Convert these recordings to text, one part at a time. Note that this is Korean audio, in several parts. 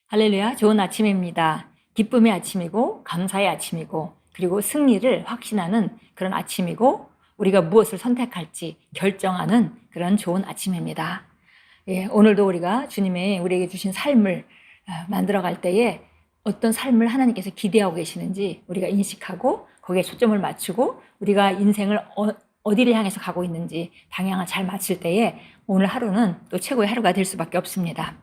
할렐루야, 좋은 아침입니다. 기쁨의 아침이고, 감사의 아침이고, 그리고 승리를 확신하는 그런 아침이고, 우리가 무엇을 선택할지 결정하는 그런 좋은 아침입니다. 예, 오늘도 우리가 주님의 우리에게 주신 삶을 만들어갈 때에 어떤 삶을 하나님께서 기대하고 계시는지 우리가 인식하고 거기에 초점을 맞추고 우리가 인생을 어디를 향해서 가고 있는지 방향을 잘 맞출 때에 오늘 하루는 또 최고의 하루가 될 수밖에 없습니다.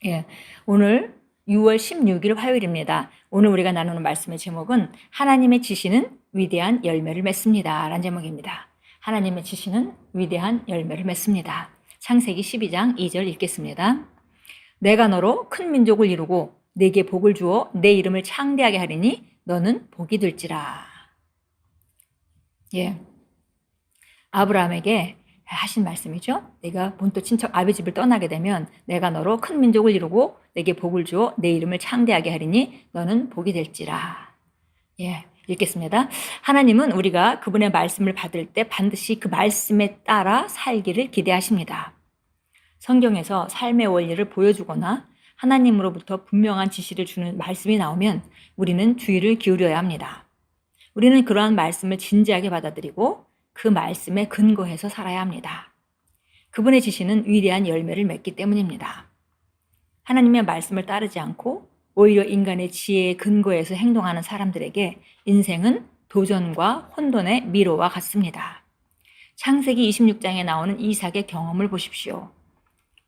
예, 오늘 6월 16일 화요일입니다. 오늘 우리가 나누는 말씀의 제목은 하나님의 지시는 위대한 열매를 맺습니다. 라는 제목입니다. 하나님의 지시는 위대한 열매를 맺습니다. 창세기 12장 2절 읽겠습니다. 내가 너로 큰 민족을 이루고 네게 복을 주어 내 이름을 창대하게 하리니 너는 복이 될지라. 예, 아브라함에게 하신 말씀이죠. 내가 본토 친척 아비 집을 떠나게 되면 내가 너로 큰 민족을 이루고 내게 복을 주어 내 이름을 창대하게 하리니 너는 복이 될지라. 예, 읽겠습니다. 하나님은 우리가 그분의 말씀을 받을 때 반드시 그 말씀에 따라 살기를 기대하십니다. 성경에서 삶의 원리를 보여주거나 하나님으로부터 분명한 지시를 주는 말씀이 나오면 우리는 주의를 기울여야 합니다. 우리는 그러한 말씀을 진지하게 받아들이고 그 말씀에 근거해서 살아야 합니다. 그분의 지시는 위대한 열매를 맺기 때문입니다. 하나님의 말씀을 따르지 않고 오히려 인간의 지혜에 근거해서 행동하는 사람들에게 인생은 도전과 혼돈의 미로와 같습니다. 창세기 26장에 나오는 이삭의 경험을 보십시오.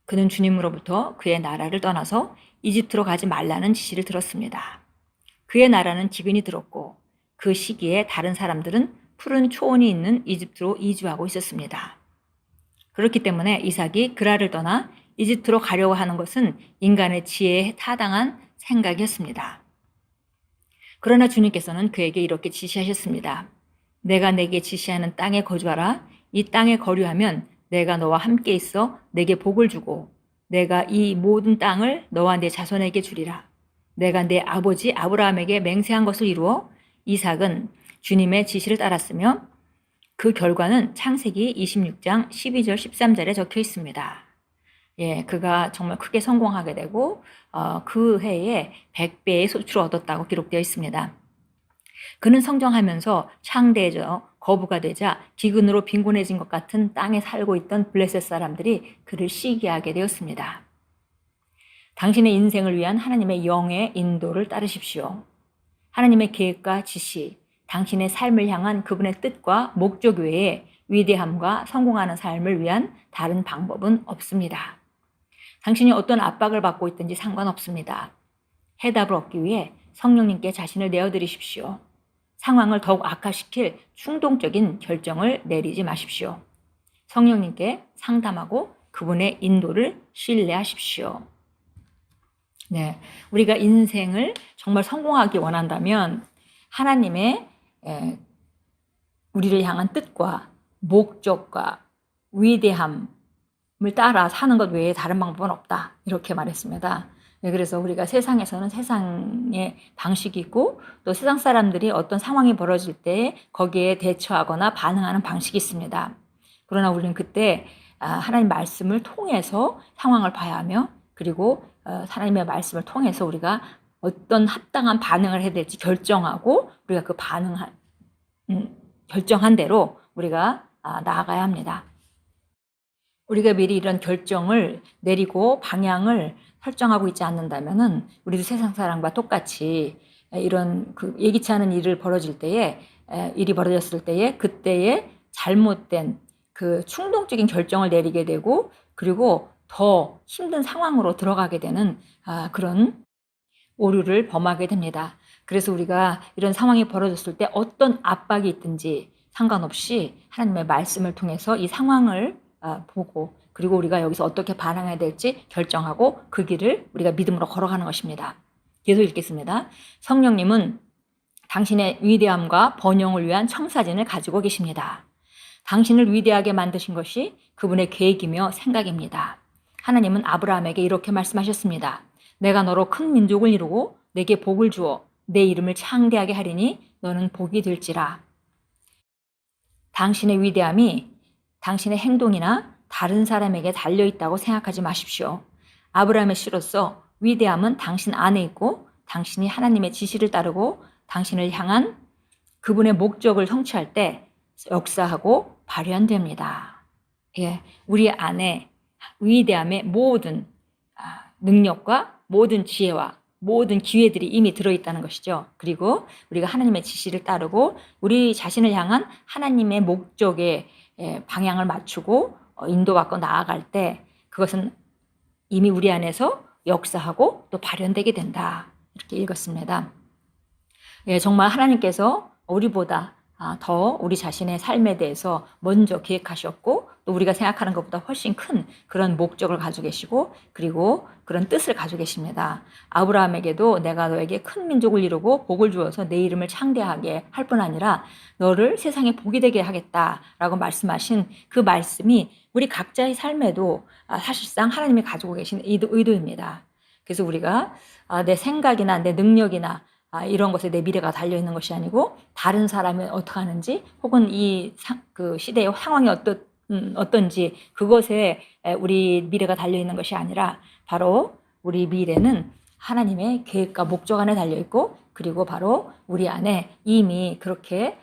그는 주님으로부터 그의 나라를 떠나서 이집트로 가지 말라는 지시를 들었습니다. 그의 나라는 기근이 들었고 그 시기에 다른 사람들은 푸른 초원이 있는 이집트로 이주하고 있었습니다. 그렇기 때문에 이삭이 그랄을 떠나 이집트로 가려고 하는 것은 인간의 지혜에 타당한 생각이었습니다. 그러나 주님께서는 그에게 이렇게 지시하셨습니다. 내가 내게 지시하는 땅에 거주하라. 이 땅에 거류하면 내가 너와 함께 있어 내게 복을 주고 내가 이 모든 땅을 너와 내 자손에게 주리라. 내가 내 아버지 아브라함에게 맹세한 것을 이루어 이삭은 주님의 지시를 따랐으며 그 결과는 창세기 26장 12절 13절에 적혀 있습니다. 예, 그가 정말 크게 성공하게 되고 그 해에 100배의 소출을 얻었다고 기록되어 있습니다. 그는 성장하면서 창대해져 거부가 되자 기근으로 빈곤해진 것 같은 땅에 살고 있던 블레셋 사람들이 그를 시기하게 되었습니다. 당신의 인생을 위한 하나님의 영의 인도를 따르십시오. 하나님의 계획과 지시, 당신의 삶을 향한 그분의 뜻과 목적 외에 위대함과 성공하는 삶을 위한 다른 방법은 없습니다. 당신이 어떤 압박을 받고 있든지 상관없습니다. 해답을 얻기 위해 성령님께 자신을 내어드리십시오. 상황을 더욱 악화시킬 충동적인 결정을 내리지 마십시오. 성령님께 상담하고 그분의 인도를 신뢰하십시오. 네, 우리가 인생을 정말 성공하기 원한다면 하나님의 우리를 향한 뜻과 목적과 위대함을 따라 사는 것 외에 다른 방법은 없다. 이렇게 말했습니다. 네, 그래서 우리가 세상에서는 세상의 방식이 있고 또 세상 사람들이 어떤 상황이 벌어질 때 거기에 대처하거나 반응하는 방식이 있습니다. 그러나 우리는 그때 하나님 말씀을 통해서 상황을 봐야 하며 그리고 하나님의 말씀을 통해서 우리가 어떤 합당한 반응을 해야 될지 결정하고 우리가 그 결정한 대로 우리가 나아가야 합니다. 우리가 미리 이런 결정을 내리고 방향을 설정하고 있지 않는다면은 우리도 세상 사람과 똑같이 이런 그 예기치 않은 일이 벌어졌을 때에 그때에 잘못된 그 충동적인 결정을 내리게 되고 그리고 더 힘든 상황으로 들어가게 되는 그런 오류를 범하게 됩니다. 그래서 우리가 이런 상황이 벌어졌을 때 어떤 압박이 있든지 상관없이 하나님의 말씀을 통해서 이 상황을 보고 그리고 우리가 여기서 어떻게 반응해야 될지 결정하고 그 길을 우리가 믿음으로 걸어가는 것입니다. 계속 읽겠습니다. 성령님은 당신의 위대함과 번영을 위한 청사진을 가지고 계십니다. 당신을 위대하게 만드신 것이 그분의 계획이며 생각입니다. 하나님은 아브라함에게 이렇게 말씀하셨습니다. 내가 너로 큰 민족을 이루고 내게 복을 주어 내 이름을 창대하게 하리니 너는 복이 될지라. 당신의 위대함이 당신의 행동이나 다른 사람에게 달려있다고 생각하지 마십시오. 아브라함의 씨로서 위대함은 당신 안에 있고 당신이 하나님의 지시를 따르고 당신을 향한 그분의 목적을 성취할 때 역사하고 발현됩니다. 예, 우리 안에 위대함의 모든 능력과 모든 지혜와 모든 기회들이 이미 들어있다는 것이죠. 그리고 우리가 하나님의 지시를 따르고 우리 자신을 향한 하나님의 목적에 방향을 맞추고 인도받고 나아갈 때 그것은 이미 우리 안에서 역사하고 또 발현되게 된다. 이렇게 읽었습니다. 예, 정말 하나님께서 우리보다 더 우리 자신의 삶에 대해서 먼저 계획하셨고 또 우리가 생각하는 것보다 훨씬 큰 그런 목적을 가지고 계시고 그리고 그런 뜻을 가지고 계십니다. 아브라함에게도 내가 너에게 큰 민족을 이루고 복을 주어서 내 이름을 창대하게 할 뿐 아니라 너를 세상에 복이 되게 하겠다라고 말씀하신 그 말씀이 우리 각자의 삶에도 사실상 하나님이 가지고 계신 의도입니다. 그래서 우리가 내 생각이나 내 능력이나 이런 것에 내 미래가 달려있는 것이 아니고 다른 사람이 어떻게 하는지 혹은 그 시대의 상황이 어떤지 그것에 우리 미래가 달려있는 것이 아니라 바로 우리 미래는 하나님의 계획과 목적 안에 달려있고 그리고 바로 우리 안에 이미 그렇게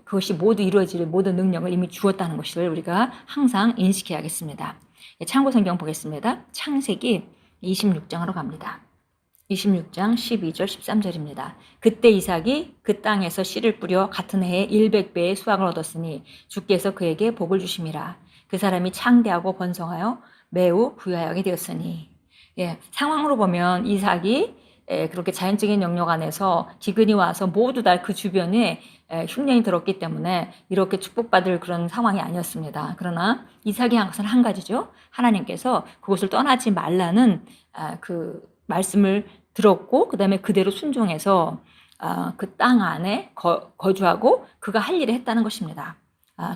그것이 모두 이루어질 모든 능력을 이미 주었다는 것을 우리가 항상 인식해야겠습니다. 참고 성경 보겠습니다. 창세기 26장으로 갑니다. 26장 12절 13절입니다. 그때 이삭이 그 땅에서 씨를 뿌려 같은 해에 100배의 수확을 얻었으니 주께서 그에게 복을 주심이라. 그 사람이 창대하고 번성하여 매우 부유하게 되었으니. 예, 상황으로 보면 이삭이 그렇게 자연적인 영역 안에서 기근이 와서 모두 다 그 주변에 흉년이 들었기 때문에 이렇게 축복받을 그런 상황이 아니었습니다. 그러나 이삭이 한 것은 한 가지죠. 하나님께서 그곳을 떠나지 말라는 그 말씀을 들었고 그 다음에 그대로 순종해서 그 땅 안에 거주하고 그가 할 일을 했다는 것입니다.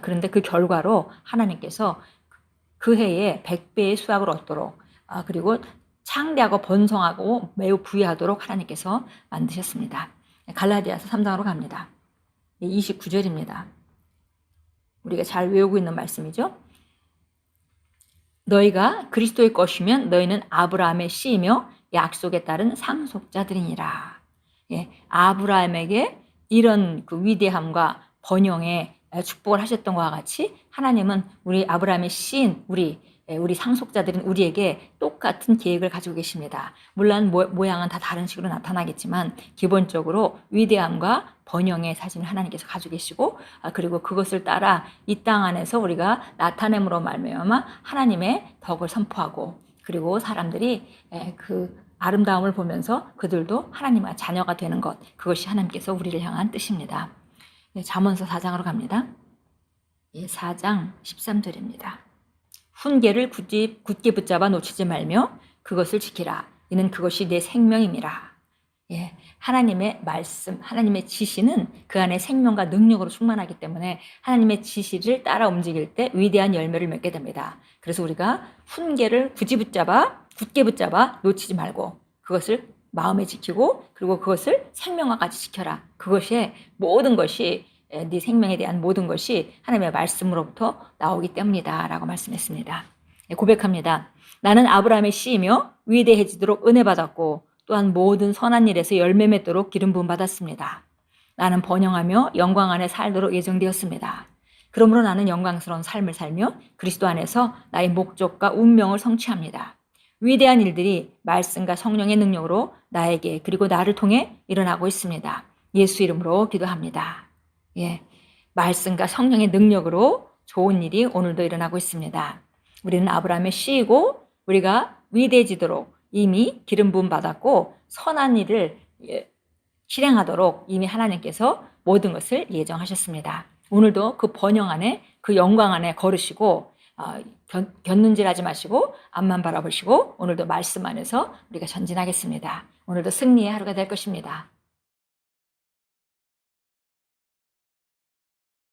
그런데 그 결과로 하나님께서 그 해에 100배의 수확을 얻도록 그리고 창대하고 번성하고 매우 부유하도록 하나님께서 만드셨습니다. 갈라디아서 3장으로 갑니다. 29절입니다. 우리가 잘 외우고 있는 말씀이죠. 너희가 그리스도의 것이면 너희는 아브라함의 씨이며 약속에 따른 상속자들이니라. 예, 아브라함에게 이런 그 위대함과 번영의 축복을 하셨던 것과 같이 하나님은 우리 아브라함의 씨인 우리 상속자들인 우리에게 똑같은 계획을 가지고 계십니다. 물론 모양은 다 다른 식으로 나타나겠지만 기본적으로 위대함과 번영의 사진을 하나님께서 가지고 계시고 그리고 그것을 따라 이 땅 안에서 우리가 나타냄으로 말미암아 하나님의 덕을 선포하고 그리고 사람들이 그 아름다움을 보면서 그들도 하나님의 자녀가 되는 것 그것이 하나님께서 우리를 향한 뜻입니다. 잠언서 4장으로 갑니다. 4장 13절입니다. 훈계를 굳게 붙잡아 놓치지 말며 그것을 지키라. 이는 그것이 내 생명임이라. 예, 하나님의 말씀, 하나님의 지시는 그 안에 생명과 능력으로 충만하기 때문에 하나님의 지시를 따라 움직일 때 위대한 열매를 맺게 됩니다. 그래서 우리가 훈계를 굳게 붙잡아 놓치지 말고 그것을 마음에 지키고 그리고 그것을 생명과 같이 지켜라. 그것이 모든 것이 네 생명에 대한 모든 것이 하나님의 말씀으로부터 나오기 때문이다 라고 말씀했습니다. 고백합니다. 나는 아브라함의 씨이며 위대해지도록 은혜 받았고 또한 모든 선한 일에서 열매 맺도록 기름 부음 받았습니다. 나는 번영하며 영광 안에 살도록 예정되었습니다. 그러므로 나는 영광스러운 삶을 살며 그리스도 안에서 나의 목적과 운명을 성취합니다. 위대한 일들이 말씀과 성령의 능력으로 나에게 그리고 나를 통해 일어나고 있습니다. 예수 이름으로 기도합니다. 예, 말씀과 성령의 능력으로 좋은 일이 오늘도 일어나고 있습니다. 우리는 아브라함의 씨이고 우리가 위대해지도록 이미 기름 부음 받았고 선한 일을 실행하도록 이미 하나님께서 모든 것을 예정하셨습니다. 오늘도 그 번영 안에 그 영광 안에 걸으시고 곁눈질하지 마시고 앞만 바라보시고 오늘도 말씀 안에서 우리가 전진하겠습니다. 오늘도 승리의 하루가 될 것입니다.